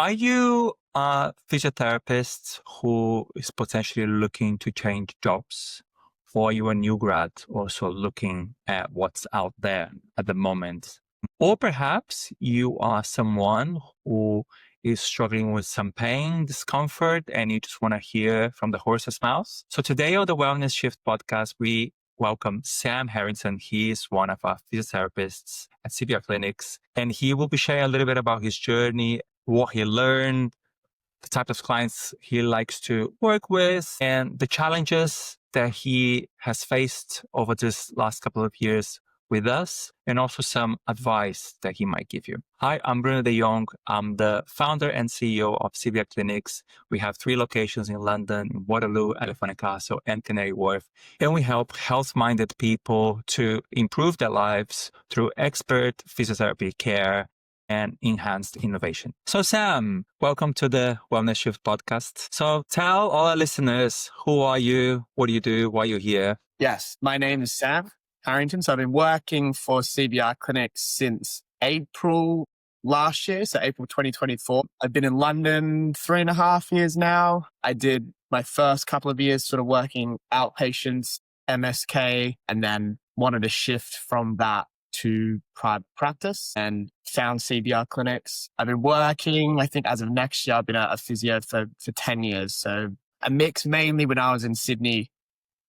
Are you a physiotherapist who is potentially looking to change jobs? Or are you a new grad also looking at what's out there at the moment? Or perhaps you are someone who is struggling with some pain, discomfort, and you just want to hear from the horse's mouth. So today on the Wellness Shift podcast, we welcome Sam Harrington. He is one of our physiotherapists at CBR Clinics, and he will be sharing a little bit about his journey, what he learned, the type of clients he likes to work with, and the challenges that he has faced over this last couple of years with us, and also some advice that he might give you. Hi, I'm Bruno de Jong. I'm the founder and CEO of CBR Clinics. We have 3 locations in London, Waterloo, Elephant and Castle, and Canary Wharf. And we help health-minded people to improve their lives through expert physiotherapy care and enhanced innovation. So Sam, welcome to the Wellness Shift podcast. So tell all our listeners, who are you? What do you do? Why you're here? Yes, my name is Sam Harrington. So I've been working for CBR Clinics since April last year, so April 2024. I've been in London 3.5 years now. I did my first couple of years sort of working outpatients, MSK, and then wanted to shift from that to private practice and found CBR Clinics. I've been working, I think as of next year, I've been a physio for 10 years. So a mix mainly when I was in Sydney,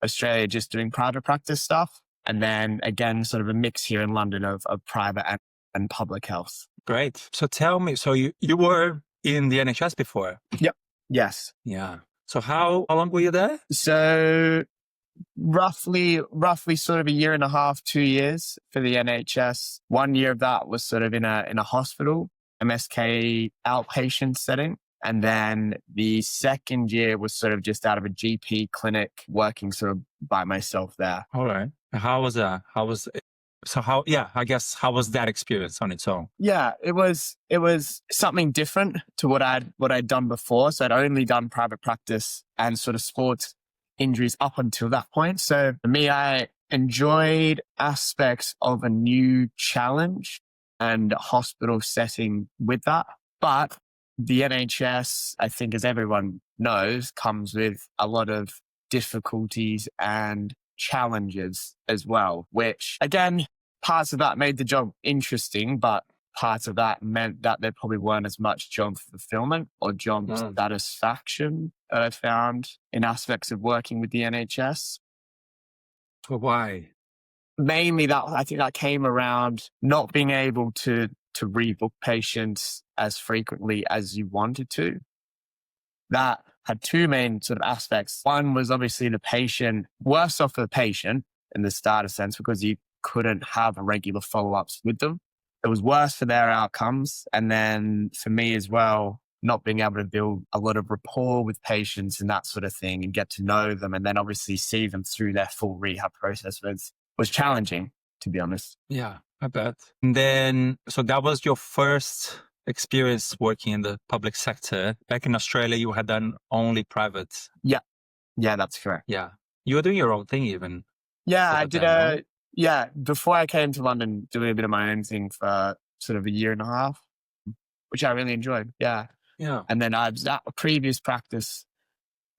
Australia, just doing private practice stuff. And then again, sort of a mix here in London of private and public health. Great. So tell me, so you were in the NHS before? Yep. Yes. Yeah. So how long were you there? So roughly sort of 1.5 2 years for the NHS. 1 year of that was sort of in a hospital, MSK outpatient setting. And then the second year was sort of just out of a GP clinic working sort of by myself there. All right. How was that? How was that experience on its own? Yeah, it was something different to what I'd done before. So I'd only done private practice and sort of sports injuries up until that point. So for me, I enjoyed aspects of a new challenge and hospital setting with that. But the NHS, I think, as everyone knows, comes with a lot of difficulties and challenges as well, which again, parts of that made the job interesting, but parts of that meant that there probably weren't as much job fulfillment or job satisfaction that I found in aspects of working with the NHS. So why? Mainly that, I think that came around not being able to rebook patients as frequently as you wanted to. That had 2 main sort of aspects. One was obviously the patient, worse off for the patient in the starter sense, because you couldn't have regular follow-ups with them. It was worse for their outcomes. And then for me as well, not being able to build a lot of rapport with patients and that sort of thing and get to know them and then obviously see them through their full rehab process was challenging, to be honest. Yeah, I bet. And then, so that was your first experience working in the public sector. Back in Australia, you had done only private. Yeah, that's correct. Yeah. You were doing your own thing even. Yeah, I did before I came to London, doing a bit of my own thing for sort of 1.5 years, which I really enjoyed. Yeah. Yeah. And then I was at a previous practice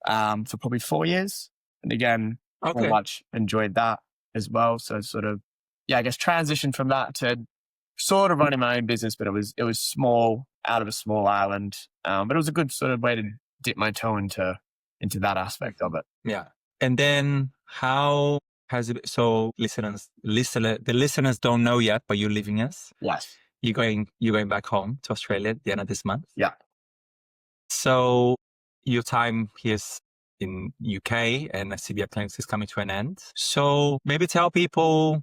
for probably 4 years. And again, very much enjoyed that as well. So sort of, I guess transitioned from that to sort of running my own business, but it was small, out of a small island. But it was a good sort of way to dip my toe into that aspect of it. Yeah. And then how has it, so the listeners don't know yet, but you're leaving us. Yes. You're going back home to Australia at the end of this month. Yeah. So your time here in UK and CBR Clinics is coming to an end. So maybe tell people,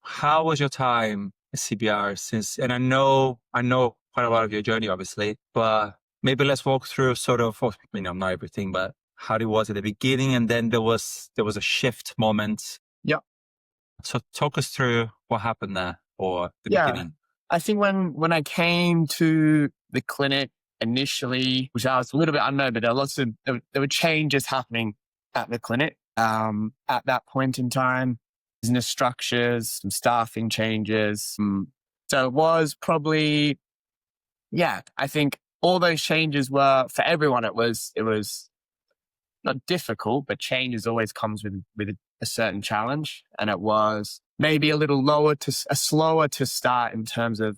how was your time at CBR since, and I know quite a lot of your journey, obviously, but maybe let's walk through sort of, not everything, but how it was at the beginning. And then there was a shift moment. Yeah. So talk us through what happened there or the beginning. I think when I came to the clinic initially, which I was a little bit unknown, but there were changes happening at the clinic at that point in time. Business structures, some staffing changes. So it was probably, I think all those changes were, for everyone, it was not difficult, but change always comes with a certain challenge. And it was maybe a little slower to start in terms of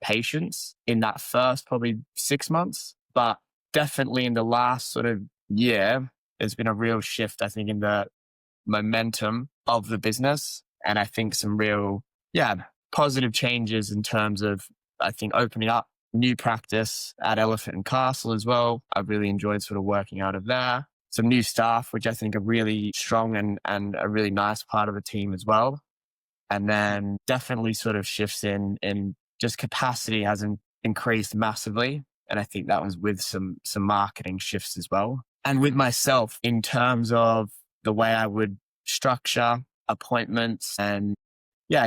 patients in that first probably 6 months. But definitely in the last sort of year, there's been a real shift, I think, in the momentum of the business. And I think some real, positive changes in terms of, I think, opening up new practice at Elephant and Castle as well. I've really enjoyed sort of working out of there. Some new staff, which I think are really strong and a really nice part of the team as well. And then definitely sort of shifts in just capacity hasn't increased massively. And I think that was with some marketing shifts as well. And with myself in terms of the way I would structure appointments and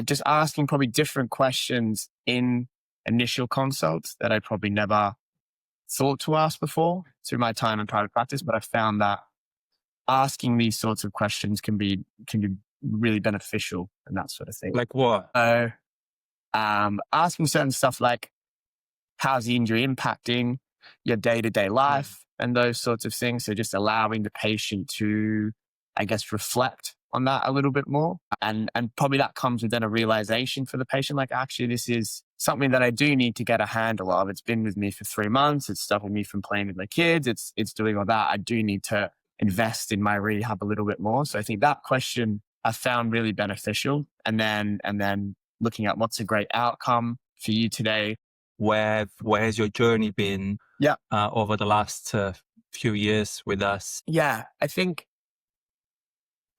just asking probably different questions in initial consults that I probably never thought to ask before through my time in private practice. But I found that asking these sorts of questions can be really beneficial and that sort of thing. Like what? Asking certain stuff like, how's the injury impacting your day-to-day life and those sorts of things. So just allowing the patient to, I guess, reflect on that a little bit more. And probably that comes with then a realization for the patient, like, actually, this is something that I do need to get a handle of. It's been with me for 3 months. It's stopping me from playing with my kids. It's doing all that. I do need to invest in my rehab a little bit more. So I think that question I found really beneficial. And then looking at what's a great outcome for you today. Where has your journey been over the last few years with us? Yeah, I think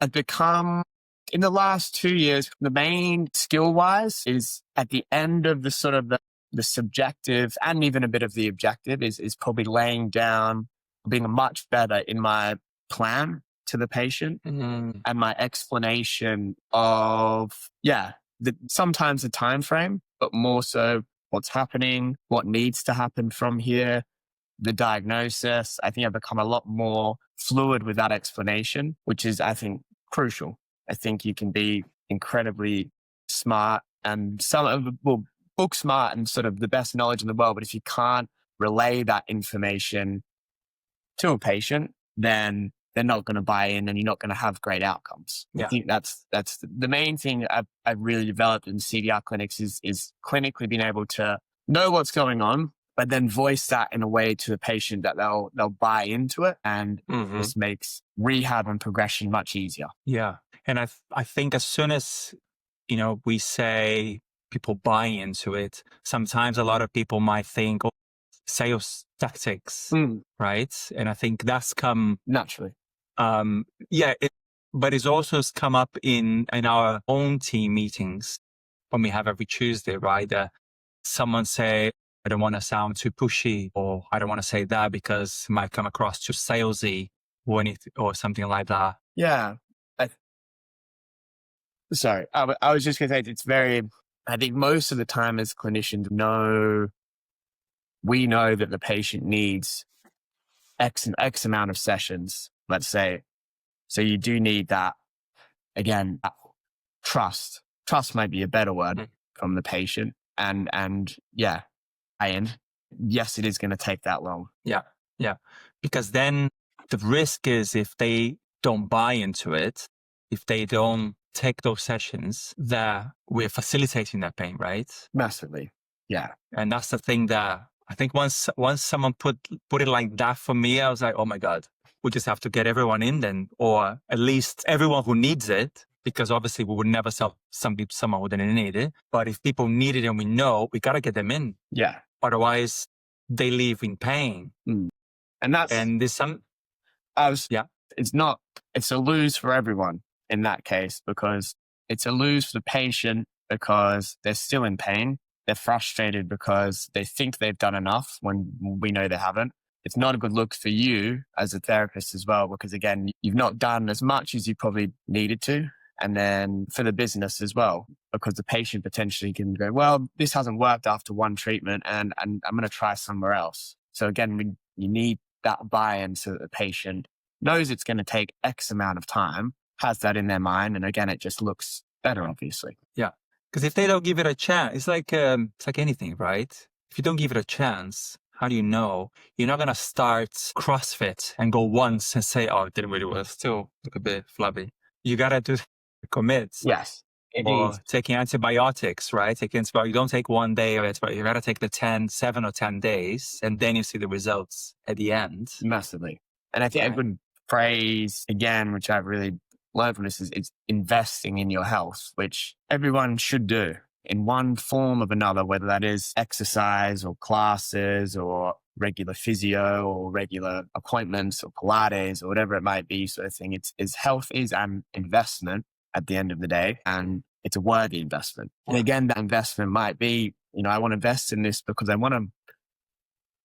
I've become, in the last 2 years, the main skill-wise is at the end of the sort of the subjective and even a bit of the objective is probably laying down, being much better in my plan to the patient and my explanation of, sometimes the time frame, but more so what's happening, what needs to happen from here, the diagnosis. I think I've become a lot more fluid with that explanation, which is, I think, crucial. I think you can be incredibly smart and book smart and sort of the best knowledge in the world. But if you can't relay that information to a patient, then they're not going to buy in and you're not going to have great outcomes. I think that's the main thing I've really developed in CBR Clinics is clinically being able to know what's going on, but then voice that in a way to the patient that they'll buy into it. And this makes rehab and progression much easier. Yeah. And I think as soon as, we say people buy into it, sometimes a lot of people might think, sales tactics, right? And I think that's come naturally. But it's also come up in our own team meetings when we have every Tuesday, right? Someone say, I don't want to sound too pushy, or I don't want to say that because it might come across too salesy or something like that. Yeah. Sorry, I was just going to say it's very, I think most of the time as clinicians we know that the patient needs X amount of sessions, let's say. So you do need that, again, trust. Trust might be a better word from the patient. And yes, it is going to take that long. Yeah. Because then the risk is if they don't buy into it, if they don't take those sessions, that we're facilitating that pain, right? Massively. Yeah. And that's the thing that I think once someone put it like that for me, I was like, oh my God, we just have to get everyone in then, or at least everyone who needs it, because obviously we would never sell someone who didn't need it. But if people need it and we know, we got to get them in. Yeah. Otherwise they leave in pain. And there's some, it's a lose for everyone in that case, because it's a lose for the patient because they're still in pain. They're frustrated because they think they've done enough when we know they haven't. It's not a good look for you as a therapist as well, because again, you've not done as much as you probably needed to. And then for the business as well, because the patient potentially can go, well, this hasn't worked after one treatment and I'm going to try somewhere else. So again, you need that buy-in so that the patient knows it's going to take X amount of time, has that in their mind. And again, it just looks better, obviously. Yeah. Because if they don't give it a chance, it's like anything, right? If you don't give it a chance, How do you know? You're not going to start CrossFit and go once and say, oh, it didn't really work. Still look a bit flabby. You got to do commits. Yes, indeed. Or taking antibiotics, right? Taking antibiotics. You don't take one day of antibiotics. You got to take the 7 or 10 days, and then you see the results at the end. Massively. And I think a Right. good phrase, again, which I've really learned from this is investing in your health, which everyone should do in one form or another, whether that is exercise or classes or regular physio or regular appointments or Pilates or whatever it might be, sort of thing. It's health is an investment at the end of the day, and it's a worthy investment. And again, that investment might be, I want to invest in this because I want to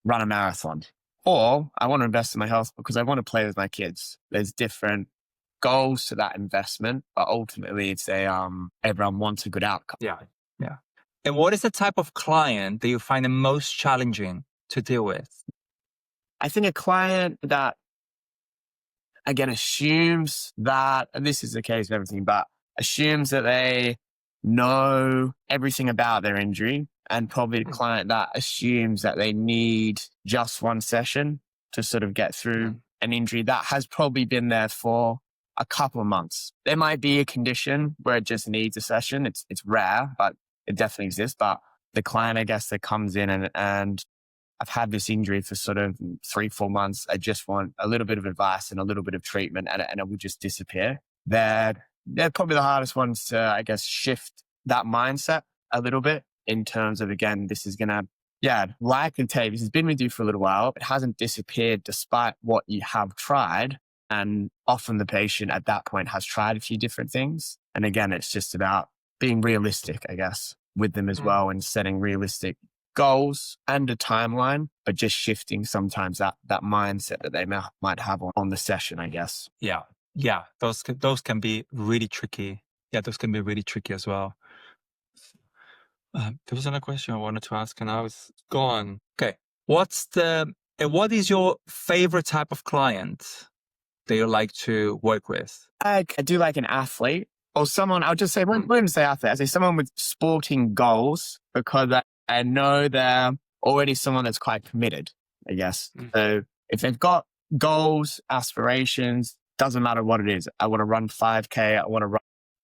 run a marathon, or I want to invest in my health because I want to play with my kids. There's different goals to that investment, but ultimately it's everyone wants a good outcome. Yeah. Yeah. And what is the type of client that you find the most challenging to deal with? I think a client that, again, assumes that, and this is the case of everything, but assumes that they know everything about their injury, and probably a client that assumes that they need just one session to sort of get through an injury that has probably been there for a couple of months. There might be a condition where it just needs a session. It's rare, but it definitely exists. But the client, I guess, that comes in and I've had this injury for sort of 3-4 months. I just want a little bit of advice and a little bit of treatment, and it will just disappear. They're probably the hardest ones to, I guess, shift that mindset a little bit in terms of, again, this is going to, like and tape, this has been with you for a little while. It hasn't disappeared despite what you have tried. And often the patient at that point has tried a few different things. And again, it's just about being realistic, I guess, with them as well, and setting realistic goals and a timeline, but just shifting sometimes that mindset that they might have on the session, I guess. Yeah. Yeah. Those can be really tricky. Yeah, those can be really tricky as well. There was another question I wanted to ask and I was gone. Okay. What is your favorite type of client that you like to work with? I do like an athlete or someone, I'll just say, I wouldn't say athlete, I say someone with sporting goals, because I know they're already someone that's quite committed, I guess. So if they've got goals, aspirations, doesn't matter what it is. I want to run 5K, I want to run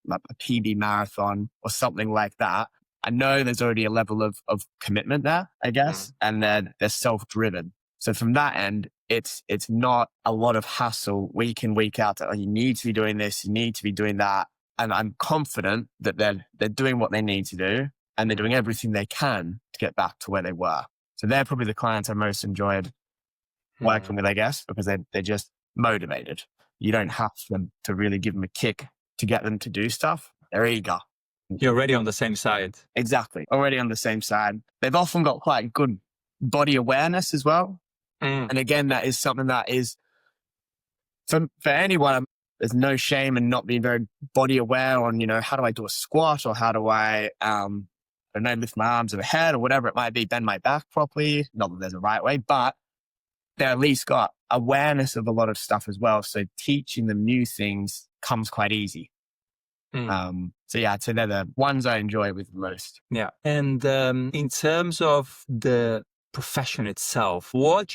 a PB marathon or something like that. I know there's already a level of commitment there, I guess, and they're self-driven. So from that end, it's not a lot of hassle week in, week out. That, you need to be doing this, you need to be doing that. And I'm confident that they're doing what they need to do, and they're doing everything they can to get back to where they were. So they're probably the clients I most enjoyed working with, I guess, because they're just motivated. You don't have to really give them a kick to get them to do stuff. They're eager. You're already on the same side. Exactly. Already on the same side. They've often got quite good body awareness as well. And again, that is something that is, for anyone, there's no shame in not being very body aware on, how do I do a squat, or how do I lift my arms overhead, or whatever it might be, bend my back properly. Not that there's a right way, but they at least got awareness of a lot of stuff as well. So teaching them new things comes quite easy. So yeah, I'd say they're the ones I enjoy with the most. Yeah. And in terms of the profession itself, what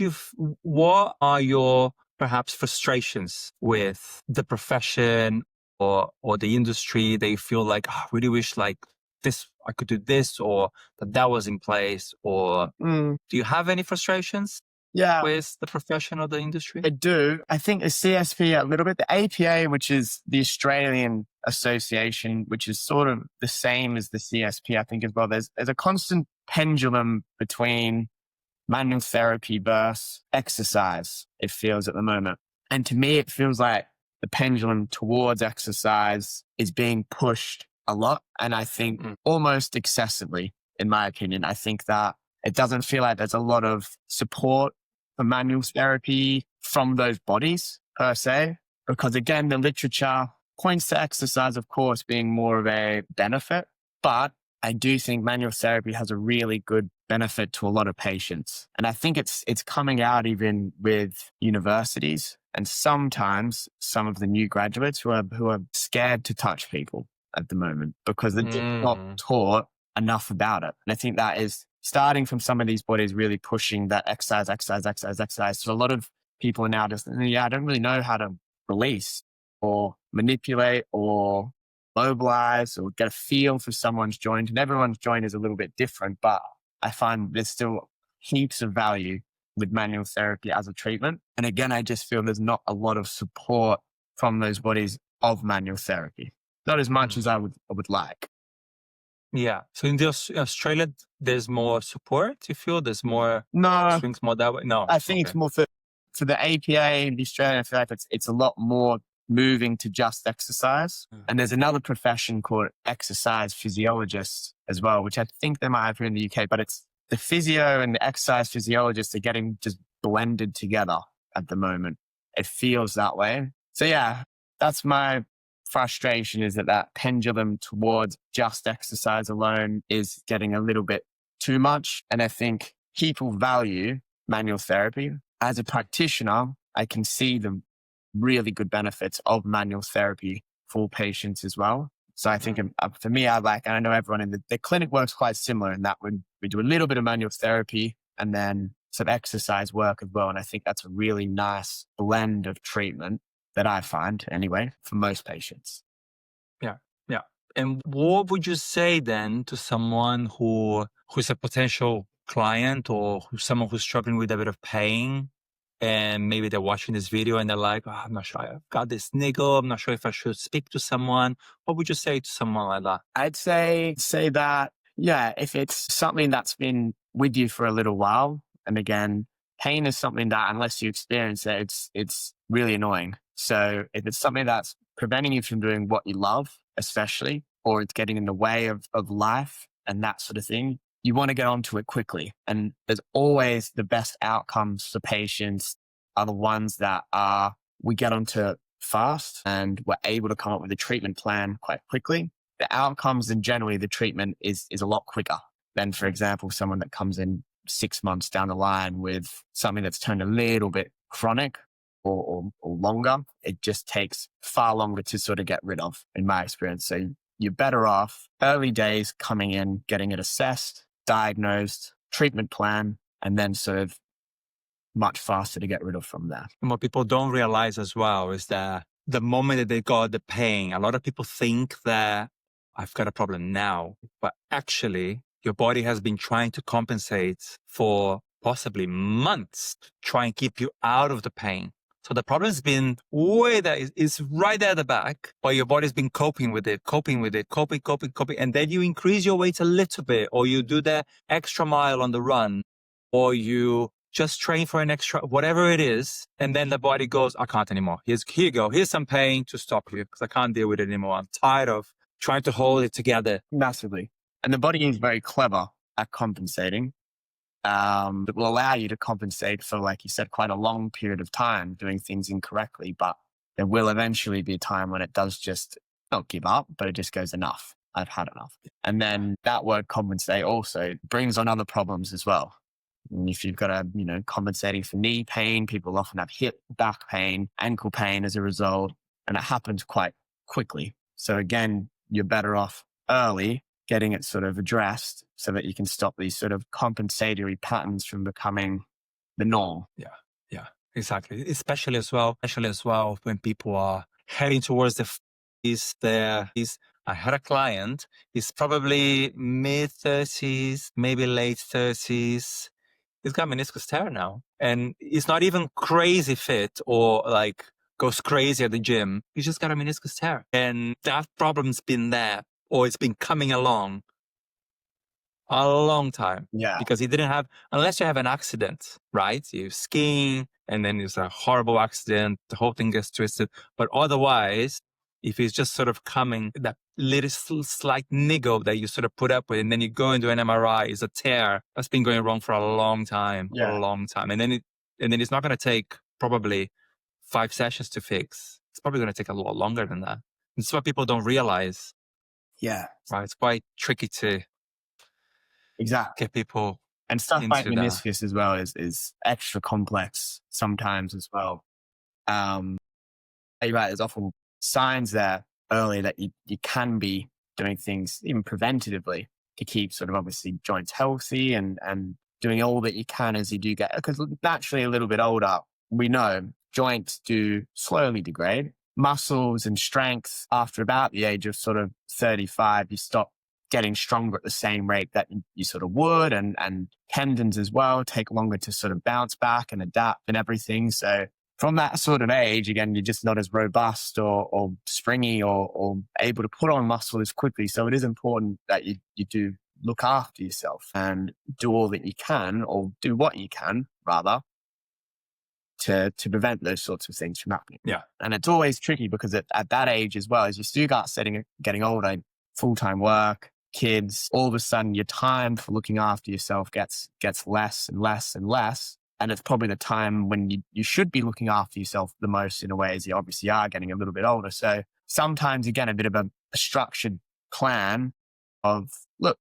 are your perhaps frustrations with the profession or the industry that you feel like, I really wish like this, I could do this, or that was in place, or do you have any frustrations with the profession or the industry? I do. I think the CSP a little bit, the APA, which is the Australian Association, which is sort of the same as the CSP, I think as well. There's a constant pendulum between manual therapy versus exercise, it feels at the moment. And to me, it feels like the pendulum towards exercise is being pushed a lot. And I think almost excessively, in my opinion. I think that it doesn't feel like there's a lot of support for manual therapy from those bodies per se, because again, the literature points to exercise, of course, being more of a benefit, but I do think manual therapy has a really good benefit to a lot of patients. And I think it's coming out even with universities and sometimes some of the new graduates who are scared to touch people at the moment because they're just not taught enough about it. And I think that is starting from some of these bodies really pushing that exercise. So a lot of people are now just, I don't really know how to release or manipulate or mobilize or get a feel for someone's joint. And everyone's joint is a little bit different, but I find there's still heaps of value with manual therapy as a treatment. And again, I just feel there's not a lot of support from those bodies of manual therapy. Not as much as I would like. Yeah. So in Australia, there's more support. You feel there's more No, swings more that way? No. I think it's more for the APA and the Australian. I feel like it's a lot more moving to just exercise. And there's another profession called exercise physiologists as well, which I think they might have here in the UK, but it's the physio and the exercise physiologists are getting just blended together at the moment. It feels that way. So yeah, that's my frustration, is that pendulum towards just exercise alone is getting a little bit too much. And I think people value manual therapy. As a practitioner, I can see the really good benefits of manual therapy for patients as well. So I think for me, and I know everyone in the clinic works quite similar in that we do a little bit of manual therapy and then some exercise work as well. And I think that's a really nice blend of treatment that I find anyway for most patients. Yeah. Yeah. And what would you say then to someone who's a potential client or someone who's struggling with a bit of pain, and maybe they're watching this video and they're like, oh, I'm not sure I've got this niggle. I'm not sure if I should speak to someone. What would you say to someone like that? I'd say that, yeah, if it's something that's been with you for a little while, and again, pain is something that unless you experience it, it's really annoying. So if it's something that's preventing you from doing what you love, especially, or it's getting in the way of life and that sort of thing, you want to get onto it quickly. And there's always the best outcomes for patients are the ones that we get onto fast and we're able to come up with a treatment plan quite quickly. The outcomes and generally the treatment is a lot quicker than, for example, someone that comes in 6 months down the line with something that's turned a little bit chronic or longer. It just takes far longer to sort of get rid of, in my experience. So you're better off early days coming in, getting it assessed, diagnosed, treatment plan, and then sort of much faster to get rid of from there. And what people don't realize as well is that the moment that they got the pain, a lot of people think that I've got a problem now, but actually your body has been trying to compensate for possibly months to try and keep you out of the pain. So the problem's been way there, is right there at the back, but your body's been coping with it, coping. And then you increase your weight a little bit, or you do the extra mile on the run, or you just train for an extra, whatever it is. And then the body goes, I can't anymore. Here you go. Here's some pain to stop you because I can't deal with it anymore. I'm tired of trying to hold it together. Massively. And the body is very clever at compensating. That will allow you to compensate for, like you said, quite a long period of time doing things incorrectly. But there will eventually be a time when it does just not give up, but it just goes, enough. I've had enough. And then that word compensate also brings on other problems as well. And if you've got compensating for knee pain, people often have hip, back pain, ankle pain as a result, and it happens quite quickly. So again, you're better off early getting it sort of addressed so that you can stop these sort of compensatory patterns from becoming the norm. Yeah, exactly. Especially as well when people are heading towards I had a client, he's probably mid-30s, maybe late 30s. He's got meniscus tear now. And he's not even crazy fit or like goes crazy at the gym. He's just got a meniscus tear. And that problem's been there, or it's been coming along a long time. Yeah. Because he didn't have, unless you have an accident, right? You're skiing and then it's a horrible accident, the whole thing gets twisted. But otherwise, if it's just sort of coming, that little slight niggle that you sort of put up with, and then you go into an MRI, is a tear that's been going wrong for a long time, And then it's not going to take probably 5 sessions to fix. It's probably going to take a lot longer than that. It's what people don't realize. Yeah. Right. It's quite tricky to get people. And stuff like meniscus as well is extra complex sometimes as well. You're right, there's often signs there early that you can be doing things even preventatively to keep sort of obviously joints healthy and doing all that you can as you do get, because naturally a little bit older, we know joints do slowly degrade. Muscles and strength after about the age of sort of 35, you stop getting stronger at the same rate that you sort of would, and tendons as well take longer to sort of bounce back and adapt and everything. So from that sort of age, again, you're just not as robust or springy or able to put on muscle as quickly. So it is important that you do look after yourself and do all that you can, or do what you can rather, to prevent those sorts of things from happening. Yeah. And it's always tricky because at that age as well, as you still start getting older, full-time work, kids, all of a sudden your time for looking after yourself gets less and less and less. And it's probably the time when you should be looking after yourself the most, in a way, as you obviously are getting a little bit older. So sometimes, again, a bit of a structured plan of, look,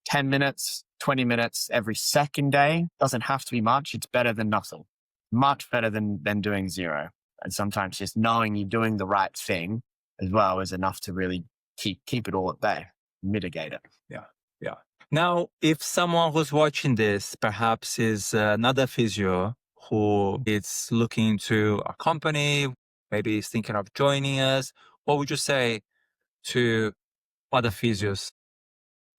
10 minutes, 20 minutes every second day doesn't have to be much. It's better than nothing. Much better than doing zero. And sometimes just knowing you're doing the right thing as well is enough to really keep it all at bay, mitigate it. Yeah. Now, if someone who's watching this perhaps is another physio who is looking to a company, maybe is thinking of joining us, what would you say to other physios?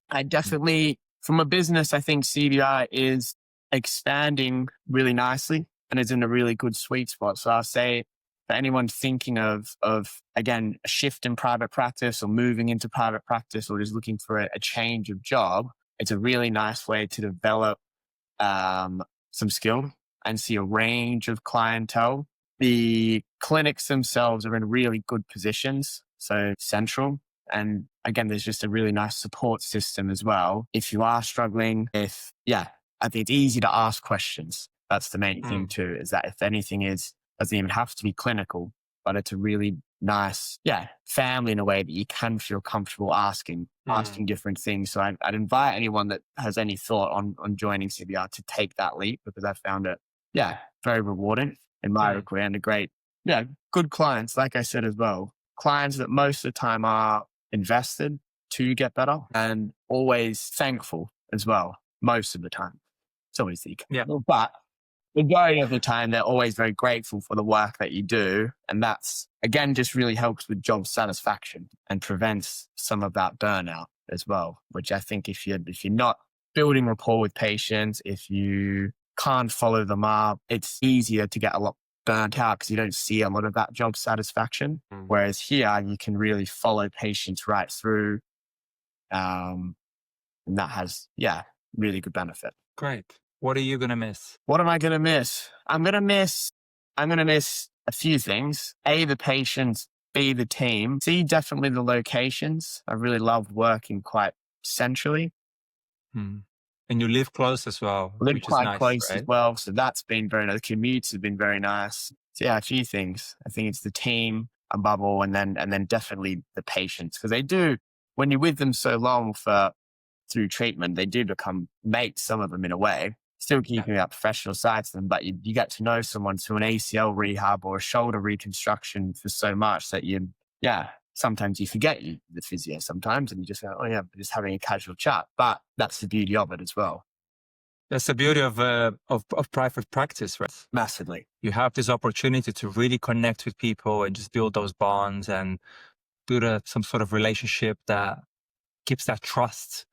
I definitely, from a business, I think CBR is expanding really nicely and is in a really good sweet spot. So I'll say, for anyone thinking of again, a shift in private practice or moving into private practice, or just looking for a change of job, it's a really nice way to develop some skill and see a range of clientele. The clinics themselves are in really good positions, so central. And again, there's just a really nice support system as well. If you are struggling, I think it's easy to ask questions. That's the main thing too, is that if anything doesn't even have to be clinical, but it's a really nice, family in a way that you can feel comfortable asking different things. So I'd invite anyone that has any thought on joining CBR to take that leap, because I found it, very rewarding in my career, and a great, good clients, like I said as well. Clients that most of the time are invested to get better and always thankful as well, most of the time. It's always the but majority of the time, they're always very grateful for the work that you do. And that's, again, just really helps with job satisfaction and prevents some of that burnout as well, which I think if you're not building rapport with patients, if you can't follow them up, it's easier to get a lot burnt out because you don't see a lot of that job satisfaction. Whereas here, you can really follow patients right through. And that has, really good benefit. Great. What are you going to miss? What am I going to miss? I'm going to miss a few things. A, the patients. B, the team. C, definitely the locations. I really love working quite centrally. And you live close as well. Live which quite is nice, close right? as well. So that's been very nice. The commutes have been very nice. So a few things. I think it's the team above all, and then definitely the patients. Because they do, when you're with them so long through treatment, they do become mates, some of them in a way. Still keeping that professional side to them, but you get to know someone through an ACL rehab or a shoulder reconstruction for so much that sometimes you forget the physio sometimes, and you just go, we're just having a casual chat. But that's the beauty of it as well. That's the beauty of private practice, right? Massively. You have this opportunity to really connect with people and just build those bonds and build some sort of relationship that keeps that trust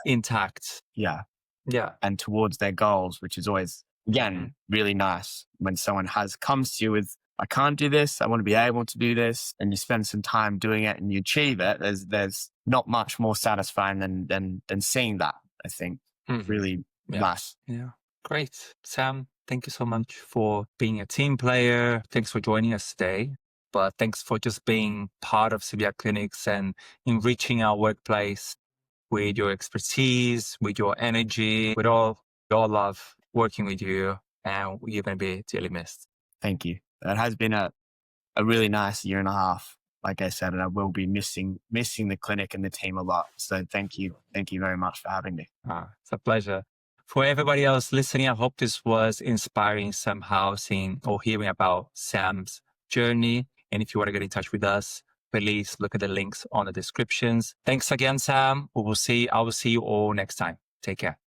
intact. Yeah. Yeah. And towards their goals, which is always, again, really nice when someone comes to you with, I can't do this, I want to be able to do this, and you spend some time doing it and you achieve it. There's not much more satisfying than seeing that, I think. Really nice. Yeah. Great. Sam, thank you so much for being a team player. Thanks for joining us today. But thanks for just being part of CBR Clinics and enriching our workplace with your expertise, with your energy, with all your love working with you, and you're going to be dearly missed. Thank you. It has been a really nice year and a half, like I said, and I will be missing the clinic and the team a lot. So thank you. Thank you very much for having me. It's a pleasure. For everybody else listening, I hope this was inspiring somehow, seeing or hearing about Sam's journey. And if you want to get in touch with us, please look at the links on the descriptions. Thanks again, Sam. I will see you all next time. Take care.